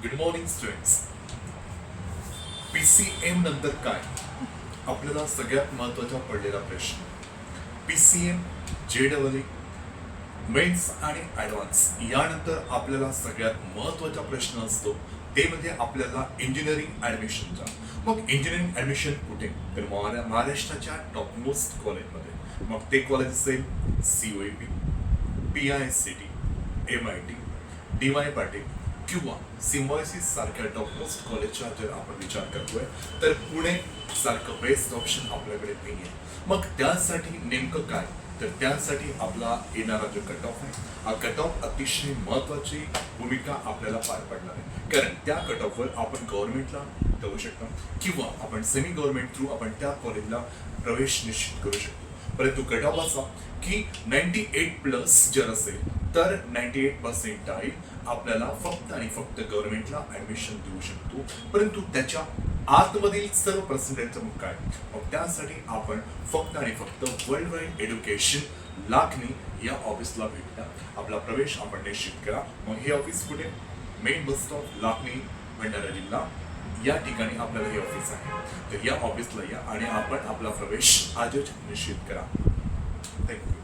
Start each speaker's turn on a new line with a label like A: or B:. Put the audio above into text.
A: Good morning students. PCM नंतर काय? आपल्याला सगळ्यात महत्त्वाचा पडलेला प्रश्न. PCM, JEE, मेन्स आणि ॲडव्हान्स यानंतर आपल्याला सगळ्यात महत्त्वाचा प्रश्न असतो ते म्हणजे आपल्याला इंजिनिअरिंग ॲडमिशनचा. मग इंजिनिअरिंग ॲडमिशन कुठे? तर महाराष्ट्राच्या टॉपमोस्ट कॉलेजमध्ये. मग ते कॉलेज असेल COEP, PISCT, MIT, DY Patil किंवा सिम्बायोसिस सारख्या टॉपमोस्ट कॉलेजचा जर आपण विचार करतोय तर पुणे सारखं बेस्ट ऑप्शन आपल्याकडे नाही आहे. मग त्यासाठी नेमकं काय? तर त्यासाठी आपला येणारा जो कट ऑफ आहे, हा कट ऑफ अतिशय महत्त्वाची भूमिका आपल्याला पार पडणार आहे. कारण त्या कट ऑफवर आपण गव्हर्नमेंटला जाऊ शकतो किंवा आपण सेमी गव्हर्नमेंट थ्रू आपण त्या कॉलेजला प्रवेश निश्चित करू शकतो. परंतु कट ऑफ असा की 98+ जर असेल तर 98% आपल्याला फक्त आणि फक्त गव्हर्नमेंटला ऍडमिशन देऊ शकतो. परंतु त्याच्या आतमधील सर्व पर्सेंटेजचं मग काय? मग त्यासाठी आपण फक्त आणि फक्त वर्ल्ड वाईड एज्युकेशन लाखनी या ऑफिसला भेटता आपला प्रवेश आपण निश्चित करा. मग हे ऑफिस कुठे? Main bus stop Lakhani, Bhandara जिल्हा या ठिकाणी आपल्याला हे ऑफिस आहे. तर या ऑफिसला या आणि आपण आपला प्रवेश आजच निश्चित करा. थँक्यू.